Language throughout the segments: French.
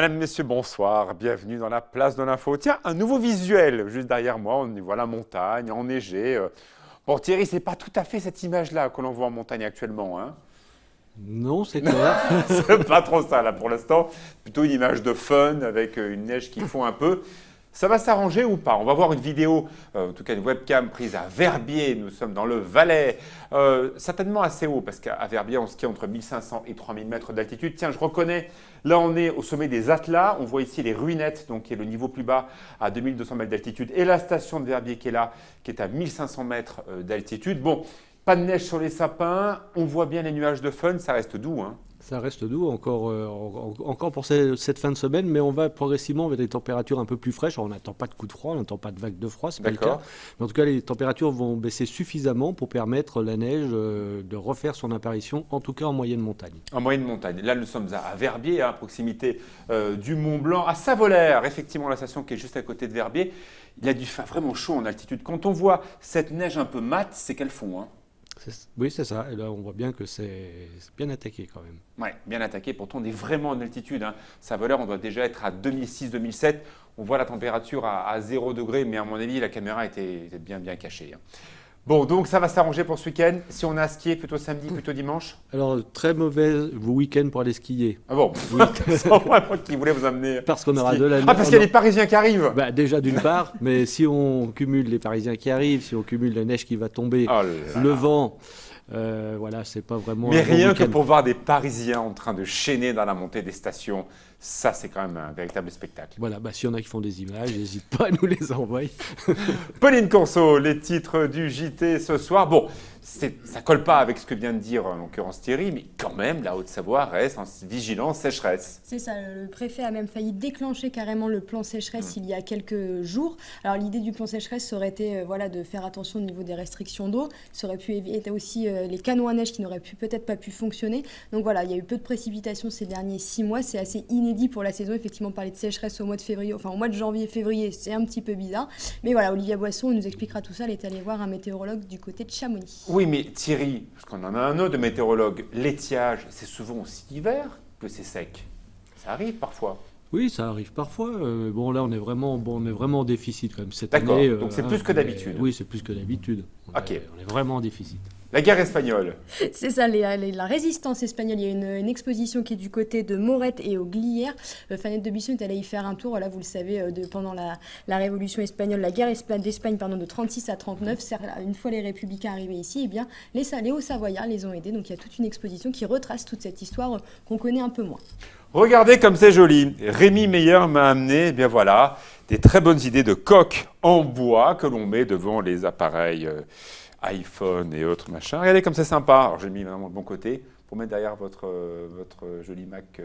Madame, Messieurs, bonsoir. Bienvenue dans la place de l'info. Tiens, un nouveau visuel. Juste derrière moi, on y voit la montagne, enneigée. Bon, Thierry, c'est pas tout à fait cette image-là que l'on voit en montagne actuellement, hein. Non, c'est clair. C'est pas trop ça, là, pour l'instant. Plutôt une image de fun avec une neige qui fond un peu. Ça va s'arranger ou pas? On va voir une vidéo, en tout cas une webcam prise à Verbier. Nous sommes dans le Valais, certainement assez haut parce qu'à Verbier, on skie entre 1500 et 3000 mètres d'altitude. Tiens, je reconnais, là on est au sommet des Atlas. On voit ici les ruinettes, donc qui est le niveau plus bas à 2200 mètres d'altitude. Et la station de Verbier qui est là, qui est à 1500 mètres d'altitude. Bon, pas de neige sur les sapins. On voit bien les nuages de fun, ça reste doux, hein. Ça reste doux encore pour cette fin de semaine, mais on va progressivement vers des températures un peu plus fraîches. Alors, on n'attend pas de coup de froid, on n'attend pas de vague de froid, c'est pas le cas. Mais en tout cas, les températures vont baisser suffisamment pour permettre à la neige de refaire son apparition, en tout cas en moyenne montagne. En moyenne montagne. Là, nous sommes à Verbier, à proximité du Mont Blanc, à Savolaire, effectivement la station qui est juste à côté de Verbier. Il a dû faire vraiment chaud en altitude. Quand on voit cette neige un peu mate, c'est qu'elle fond, hein. Oui, c'est ça. Et là, on voit bien que c'est bien attaqué quand même. Oui, bien attaqué. Pourtant, on est vraiment en altitude, hein. Savolaire, on doit déjà être à 2006-2007. On voit la température à 0 degré, mais à mon avis, la caméra était bien cachée, hein. Bon, donc ça va s'arranger pour ce week-end. Si on a à skier, plutôt samedi, plutôt dimanche? Alors, très mauvais week-end pour aller skier. Ah bon, c'est moi qui voulais vous amener. Parce qu'on aura de la neige. Ah, parce qu'il y a les Parisiens qui arrivent. Bah, déjà d'une part, mais si on cumule les Parisiens qui arrivent, si on cumule la neige qui va tomber, le vent, voilà, c'est pas vraiment. Mais un bon rien que week-end. pour voir des Parisiens en train de chaîner dans la montée des stations, ça c'est quand même un véritable spectacle. Voilà, bah, s'il y en a qui font des images, n'hésite pas à nous les envoyer. Pauline Corso, les titres du JT ce soir. Bon, ça colle pas avec ce que vient de dire en l'occurrence Thierry, mais quand même, la Haute-Savoie reste en vigilance sécheresse. C'est ça, le préfet a même failli déclencher carrément le plan sécheresse il y a quelques jours. Alors l'idée du plan sécheresse, ça aurait été de faire attention au niveau des restrictions d'eau. Ça aurait pu éviter aussi les canons à neige qui n'auraient peut-être pas pu fonctionner. Donc voilà, il y a eu peu de précipitations ces derniers 6 mois. C'est assez inédit pour la saison. Effectivement, parler de sécheresse au mois de février, enfin au mois de janvier-février, c'est un petit peu bizarre. Mais voilà, Olivia Boisson nous expliquera tout ça. Elle est allée voir un météorologue du côté de Chamonix. Oui, mais Thierry, parce qu'on en a un autre de météorologue, l'étiage, c'est souvent aussi l'hiver que c'est sec. Ça arrive parfois. Oui, ça arrive parfois. Bon, là, on est vraiment en déficit quand même cette D'accord, année. donc c'est plus que d'habitude. Oui, c'est plus que d'habitude. On est vraiment en déficit. La guerre espagnole. C'est ça, la résistance espagnole. Il y a une exposition qui est du côté de Morette et aux Glières. Fanette de Bisson est allée y faire un tour. Là, vous le savez, pendant la Révolution espagnole, la guerre d'Espagne de 36 à 39. Une fois les républicains arrivés ici, eh bien, les Hauts-Savoyards les ont aidés. Donc il y a toute une exposition qui retrace toute cette histoire qu'on connaît un peu moins. Regardez comme c'est joli. Rémi Meyer m'a amené, eh bien voilà, des très bonnes idées de coques en bois que l'on met devant les appareils iPhone et autres machins. Regardez comme c'est sympa. Alors j'ai mis vraiment le bon côté pour mettre derrière votre joli Mac.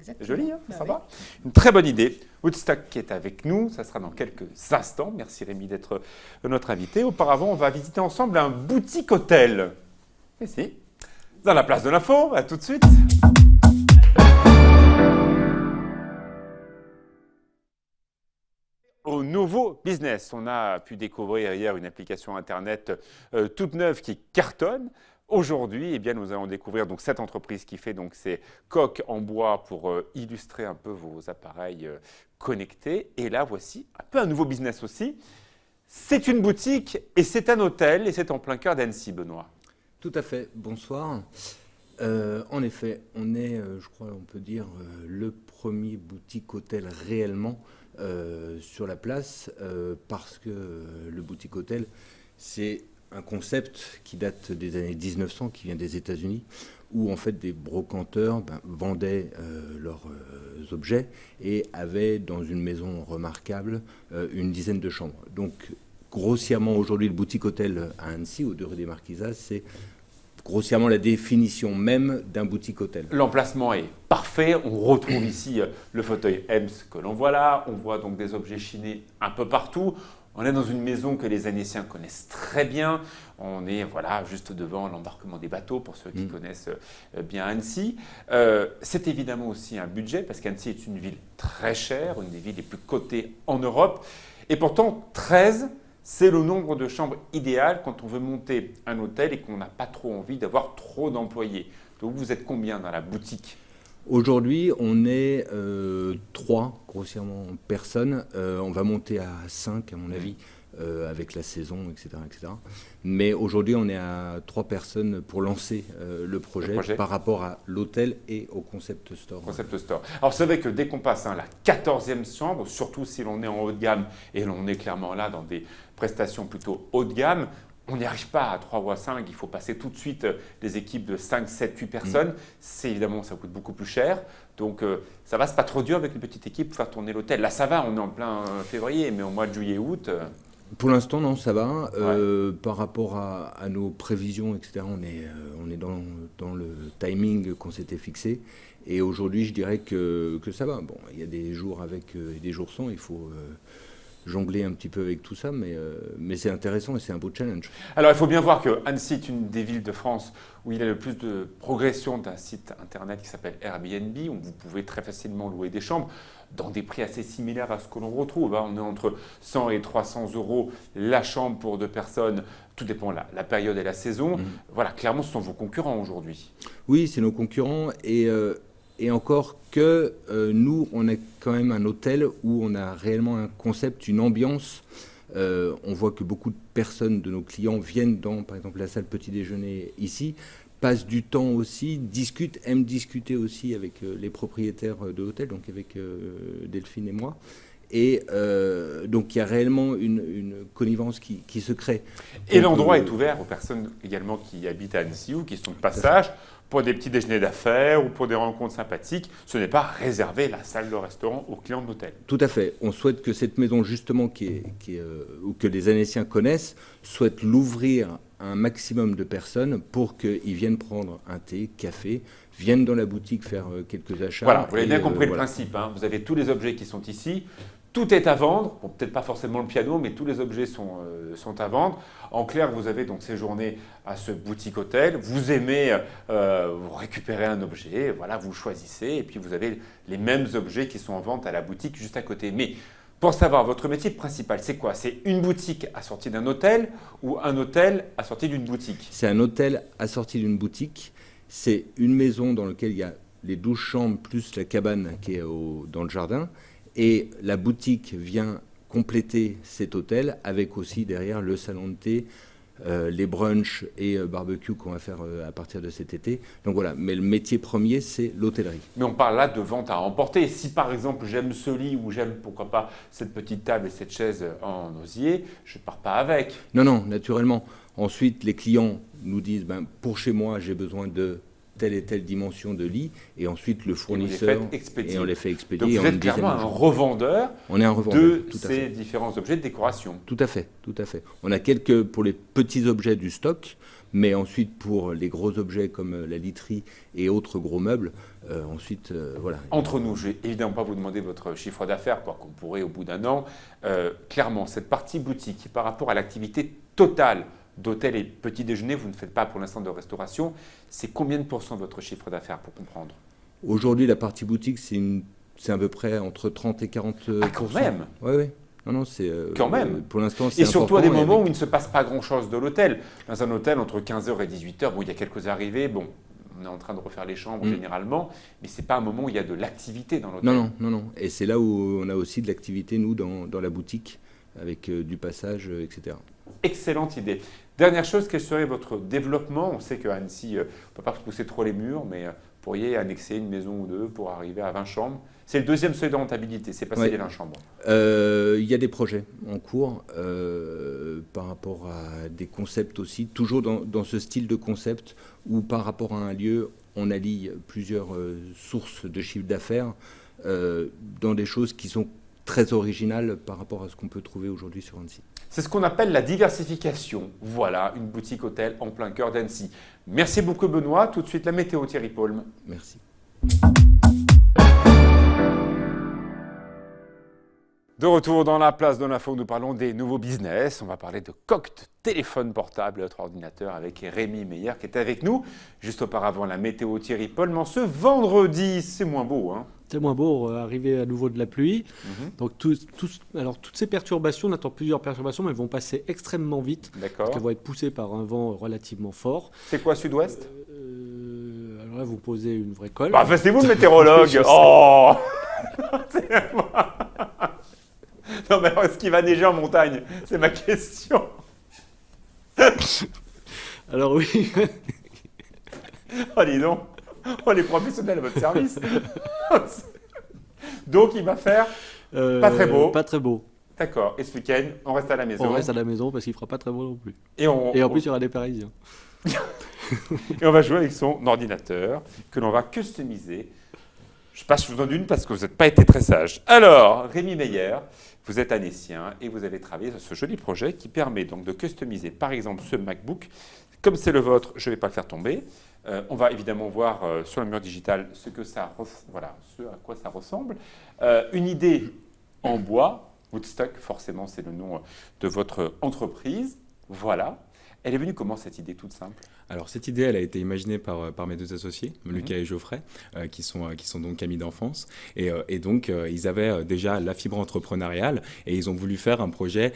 C'est joli, hein, ça va. Une très bonne idée. Woodstock qui est avec nous, ça sera dans quelques instants. Merci Rémi d'être notre invité. Auparavant, on va visiter ensemble un boutique hôtel. Ici, dans la place de l'info. À tout de suite. Au nouveau business, on a pu découvrir hier une application internet toute neuve qui cartonne. Aujourd'hui, eh bien, nous allons découvrir donc cette entreprise qui fait donc ces coques en bois pour illustrer un peu vos appareils connectés. Et là, voici un peu un nouveau business aussi. C'est une boutique et c'est un hôtel et c'est en plein cœur d'Annecy, Benoît. Tout à fait. Bonsoir. En effet, on est, je crois, on peut dire, le premier boutique-hôtel réellement sur la place, parce que le boutique-hôtel, c'est un concept qui date des années 1900, qui vient des États-Unis, où en fait des brocanteurs vendaient leurs objets et avaient dans une maison remarquable une dizaine de chambres. Donc grossièrement aujourd'hui le boutique-hôtel à Annecy, au 2 rue des Marquisas, c'est grossièrement la définition même d'un boutique-hôtel. L'emplacement est parfait. On retrouve ici le fauteuil EMS que l'on voit là. On voit donc des objets chinés un peu partout. On est dans une maison que les Annéciens connaissent très bien. On est juste devant l'embarquement des bateaux pour ceux qui connaissent bien Annecy. C'est évidemment aussi un budget parce qu'Annecy est une ville très chère, une des villes les plus cotées en Europe. Et pourtant, 13, c'est le nombre de chambres idéal quand on veut monter un hôtel et qu'on n'a pas trop envie d'avoir trop d'employés. Donc vous êtes combien dans la boutique ? Aujourd'hui, on est 3, grossièrement, personnes. On va monter à 5, à mon avis, avec la saison, etc., etc. Mais aujourd'hui, on est à 3 personnes pour lancer le projet par rapport à l'hôtel et au Concept Store. Concept Store. Alors, c'est vrai que dès qu'on passe la 14e chambre, surtout si l'on est en haut de gamme, et l'on est clairement là dans des prestations plutôt haut de gamme, on n'y arrive pas à 3 ou à 5, il faut passer tout de suite des équipes de 5, 7, 8 personnes. C'est évidemment, ça coûte beaucoup plus cher. Donc ça va, c'est pas trop dur avec une petite équipe pour faire tourner l'hôtel. Là, ça va, on est en plein février, mais au mois de juillet, août… Pour l'instant, non, ça va. Par rapport à nos prévisions, etc., on est dans le timing qu'on s'était fixé. Et aujourd'hui, je dirais que ça va. Bon, il y a des jours avec et des jours sans, il faut… jongler un petit peu avec tout ça, mais c'est intéressant et c'est un beau challenge. Alors, il faut bien voir que Annecy est une des villes de France où il y a le plus de progression d'un site internet qui s'appelle Airbnb, où vous pouvez très facilement louer des chambres dans des prix assez similaires à ce que l'on retrouve. On est entre 100 et 300 euros la chambre pour 2 personnes. Tout dépend de la période et la saison. Voilà, clairement, ce sont vos concurrents aujourd'hui. Oui, c'est nos concurrents et encore que nous, on est quand même un hôtel où on a réellement un concept, une ambiance. On voit que beaucoup de personnes de nos clients viennent dans, par exemple, la salle petit déjeuner ici, passent du temps aussi, discutent, aiment discuter aussi avec les propriétaires de l'hôtel, donc avec Delphine et moi. Et donc il y a réellement une connivence qui se crée. Et l'endroit est ouvert aux personnes également qui habitent à Annecy ou qui sont de passage pour des petits déjeuners d'affaires ou pour des rencontres sympathiques. Ce n'est pas réservé la salle de restaurant aux clients de l'hôtel. Tout à fait. On souhaite que cette maison justement ou que les Annéciens connaissent, souhaite l'ouvrir à un maximum de personnes pour qu'ils viennent prendre un thé, café, viennent dans la boutique faire quelques achats. Voilà, vous avez bien compris le principe. Vous avez tous les objets qui sont ici. Tout est à vendre, bon, peut-être pas forcément le piano, mais tous les objets sont à vendre. En clair, vous avez donc séjourné à ce boutique hôtel, vous aimez vous récupérer un objet, voilà, vous le choisissez, et puis vous avez les mêmes objets qui sont en vente à la boutique juste à côté. Mais pour savoir, votre métier principal, c'est quoi? C'est une boutique assortie d'un hôtel ou un hôtel assorti d'une boutique? C'est un hôtel assorti d'une boutique. C'est une maison dans laquelle il y a les 12 chambres plus la cabane qui est dans le jardin. Et la boutique vient compléter cet hôtel avec aussi derrière le salon de thé, les brunchs et barbecue qu'on va faire à partir de cet été. Donc voilà, mais le métier premier, c'est l'hôtellerie. Mais on parle là de vente à emporter. Si par exemple j'aime ce lit ou j'aime pourquoi pas cette petite table et cette chaise en osier, je ne pars pas avec. Non, naturellement. Ensuite, les clients nous disent, pour chez moi, j'ai besoin de telle et telle dimension de lit, et ensuite le fournisseur, et on les fait expédier. Donc vous êtes clairement un revendeur, de ces différents objets de décoration. Tout à fait. On a quelques pour les petits objets du stock, mais ensuite pour les gros objets comme la literie et autres gros meubles, voilà. Entre nous, je ne vais évidemment pas vous demander votre chiffre d'affaires, quoi qu'on pourrait au bout d'un an. Clairement, cette partie boutique, par rapport à l'activité totale d'hôtel et petit déjeuner, vous ne faites pas pour l'instant de restauration. C'est combien de pourcents de votre chiffre d'affaires pour comprendre? Aujourd'hui, la partie boutique, c'est à peu près entre 30 et 40%. Ah, quand même. Oui. Non, c'est… quand même. Pour l'instant, c'est et surtout à des moments où il ne se passe pas grand-chose de l'hôtel. Dans un hôtel, entre 15h et 18h, il y a quelques arrivées, on est en train de refaire les chambres généralement, mais ce n'est pas un moment où il y a de l'activité dans l'hôtel. Non. Et c'est là où on a aussi de l'activité, nous, dans la boutique, avec du passage, etc. Excellente idée. Dernière chose, quel serait votre développement? On sait qu'à Annecy, on ne peut pas pousser trop les murs, mais vous pourriez annexer une maison ou deux pour arriver à 20 chambres. C'est le deuxième seuil de rentabilité, c'est passer les 20 chambres. Il y a des projets en cours par rapport à des concepts aussi, toujours dans ce style de concept où par rapport à un lieu, on allie plusieurs sources de chiffre d'affaires dans des choses qui sont très originales par rapport à ce qu'on peut trouver aujourd'hui sur Annecy. C'est ce qu'on appelle la diversification. Voilà, une boutique hôtel en plein cœur d'Annecy. Merci beaucoup Benoît. Tout de suite la météo Thierry Paulme. Merci. De retour dans la place de l'info, nous parlons des nouveaux business. On va parler de Coct, téléphone portable et autre ordinateur avec Rémi Meyer qui est avec nous. Juste auparavant, la météo Thierry Paulme. En ce vendredi, c'est moins beau, hein? C'est moins beau, arriver à nouveau de la pluie. Donc alors toutes ces perturbations, on attend plusieurs perturbations, mais elles vont passer extrêmement vite. D'accord. Parce qu'elles vont être poussées par un vent relativement fort. C'est quoi, sud-ouest? Alors là, vous posez une vraie colle. Bah, c'est vous le météorologue. Oh. Non, mais alors, est-ce qu'il va neiger en montagne? C'est ma question. Alors oui, Oh, dis donc. Oh, les professionnels à votre service. Donc, il va faire... Pas très beau. Pas très beau. D'accord. Et ce week-end, on reste à la maison. On reste à la maison parce qu'il fera pas très beau non plus. Et en plus, il y aura des Parisiens. Et on va jouer avec son ordinateur que l'on va customiser. Je passe sous une parce que vous n'êtes pas été très sage. Alors, Rémi Meyer, vous êtes annécien et vous avez travaillé sur ce joli projet qui permet donc de customiser par exemple ce MacBook. Comme c'est le vôtre, je ne vais pas le faire tomber. On va évidemment voir sur le mur digital ce à quoi ça ressemble. Une idée en bois, Woodstock, forcément c'est le nom de votre entreprise. Voilà. Elle est venue comment cette idée toute simple? Alors cette idée, elle a été imaginée par mes deux associés, Lucas et Geoffrey, qui sont donc amis d'enfance. Et donc, ils avaient déjà la fibre entrepreneuriale et ils ont voulu faire un projet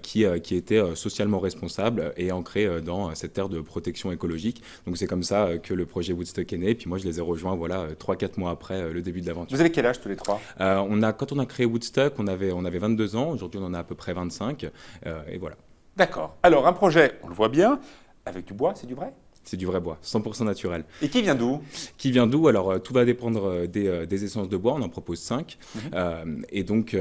qui était socialement responsable et ancré dans cette ère de protection écologique. Donc c'est comme ça que le projet Woodstock est né. Puis moi, je les ai rejoints 3-4 mois après le début de l'aventure. Vous avez quel âge tous les trois? Quand on a créé Woodstock, on avait 22 ans. Aujourd'hui, on en a à peu près 25. Et voilà. D'accord. Alors, un projet, on le voit bien, avec du bois, c'est du vrai? C'est du vrai bois, 100% naturel. Et qui vient d'où? Qui vient d'où? Alors, tout va dépendre des essences de bois. On en propose 5. Et donc,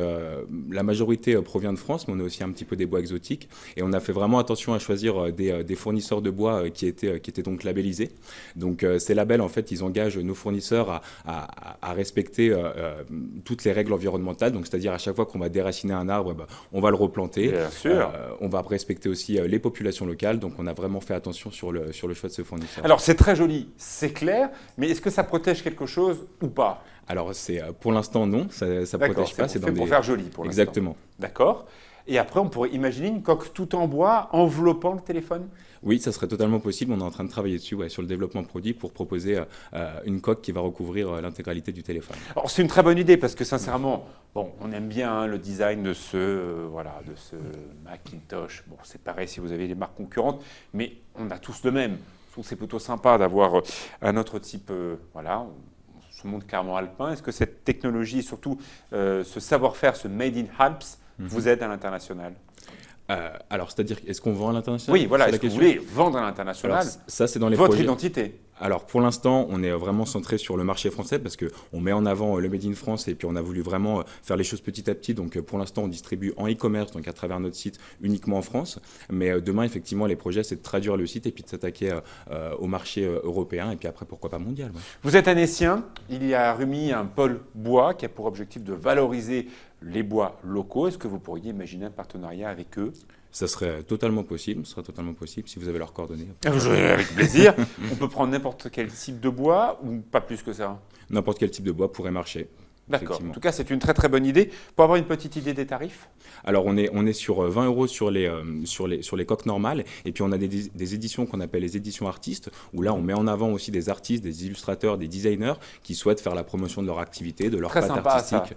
la majorité provient de France, mais on a aussi un petit peu des bois exotiques. Et on a fait vraiment attention à choisir des fournisseurs de bois qui étaient donc labellisés. Donc, ces labels, en fait, ils engagent nos fournisseurs à respecter toutes les règles environnementales. Donc, c'est-à-dire à chaque fois qu'on va déraciner un arbre, on va le replanter. Bien sûr. On va respecter aussi les populations locales. Donc, on a vraiment fait attention sur le choix de ce fournisseur. Alors, c'est très joli, c'est clair, mais est-ce que ça protège quelque chose ou pas? Alors, pour l'instant, non, ça ne protège pas. C'est pour faire joli pour l'instant. Exactement. D'accord. Et après, on pourrait imaginer une coque tout en bois enveloppant le téléphone? Oui, ça serait totalement possible. On est en train de travailler dessus, sur le développement produit pour proposer une coque qui va recouvrir l'intégralité du téléphone. Alors, c'est une très bonne idée parce que sincèrement, on aime bien le design de ce Macintosh. Bon, c'est pareil si vous avez des marques concurrentes, mais on a tous le même. Je trouve que c'est plutôt sympa d'avoir un autre type, on se montre clairement alpin. Est-ce que cette technologie, surtout ce savoir-faire, ce Made in Alps, vous aide à l'international? Alors, c'est-à-dire, est-ce qu'on vend à l'international? Oui, voilà. Est-ce que vous voulez vendre à l'international? Ça, c'est dans les votre projets. Identité. Alors, pour l'instant, on est vraiment centré sur le marché français parce qu'on met en avant le Made in France et puis on a voulu vraiment faire les choses petit à petit. Donc, pour l'instant, on distribue en e-commerce, donc à travers notre site, uniquement en France. Mais demain, effectivement, les projets, c'est de traduire le site et puis de s'attaquer au marché européen et puis après, pourquoi pas mondial. Ouais. Vous êtes annécien. Il y a remis un pôle bois qui a pour objectif de valoriser les bois locaux. Est-ce que vous pourriez imaginer un partenariat avec eux? Ça serait totalement possible, si vous avez leurs coordonnées. Avec plaisir. On peut prendre n'importe quel type de bois ou pas plus que ça? N'importe quel type de bois pourrait marcher. D'accord. En tout cas, c'est une très très bonne idée. Pour avoir une petite idée des tarifs? Alors, on est sur 20 € sur les coques normales. Et puis, on a des éditions qu'on appelle les éditions artistes, où là, on met en avant aussi des artistes, des illustrateurs, des designers qui souhaitent faire la promotion de leur activité, de leur patte artistique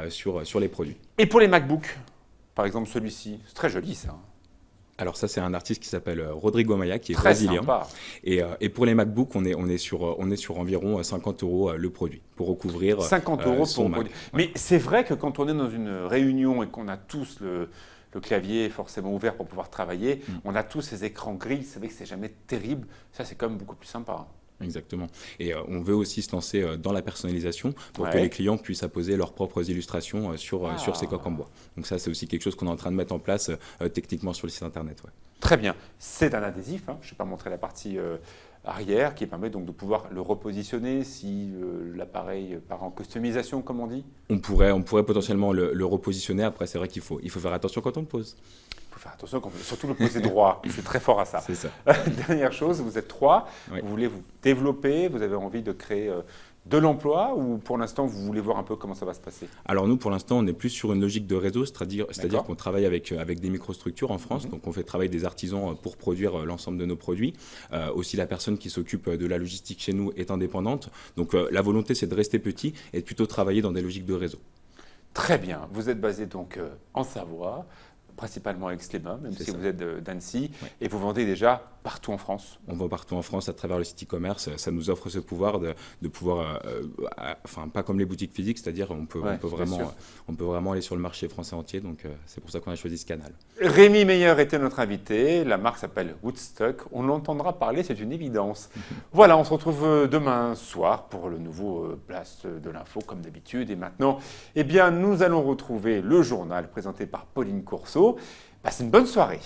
sur les produits. Et pour les MacBooks, par exemple celui-ci, c'est très joli ça. Alors ça, c'est un artiste qui s'appelle Rodrigo Maia, qui est très brésilien. Sympa. Et pour les MacBooks, on est sur environ 50 € le produit pour recouvrir 50 € pour le produit. Ouais. Mais c'est vrai que quand on est dans une réunion et qu'on a tous le clavier forcément ouvert pour pouvoir travailler, on a tous ces écrans gris, c'est vrai que c'est jamais terrible. Ça, c'est quand même beaucoup plus sympa. Exactement. Et on veut aussi se lancer dans la personnalisation pour que les clients puissent apposer leurs propres illustrations sur ces coques en bois. Donc ça, c'est aussi quelque chose qu'on est en train de mettre en place techniquement sur le site internet. Ouais. Très bien. C'est un adhésif. Je ne vais pas montrer la partie arrière qui permet donc de pouvoir le repositionner si l'appareil part en customisation, comme on dit. On pourrait potentiellement le repositionner. Après, c'est vrai qu'il faut faire attention quand on le pose. Il faut faire attention, surtout le poser droit. Je suis très fort à ça. C'est ça. Dernière chose, vous êtes 3. Oui. Vous voulez vous développer, vous avez envie de créer de l'emploi ou pour l'instant, vous voulez voir un peu comment ça va se passer? Alors nous, pour l'instant, on est plus sur une logique de réseau, c'est-à-dire qu'on travaille avec des microstructures en France. Donc on fait travailler des artisans pour produire l'ensemble de nos produits. Aussi, la personne qui s'occupe de la logistique chez nous est indépendante. Donc la volonté, c'est de rester petit et de plutôt travailler dans des logiques de réseau. Très bien. Vous êtes basé donc en Savoie. principalement à Aix-les-Bains, même C'est si ça. vous êtes d'Annecy, Ouais. et vous vendez déjà partout en France. On vend partout en France à travers le site e-commerce. Ça nous offre ce pouvoir de pouvoir, enfin pas comme les boutiques physiques, c'est-à-dire Ouais, on peut bien sûr. vraiment aller sur le marché français entier. Donc c'est pour ça qu'on a choisi ce canal. Rémi Meyer était notre invité. La marque s'appelle Woodstock. On l'entendra parler, c'est une évidence. Voilà, on se retrouve demain soir pour le nouveau Place de l'Info, comme d'habitude. Et maintenant, eh bien, nous allons retrouver le journal présenté par Pauline Courceau. Passez une bonne soirée.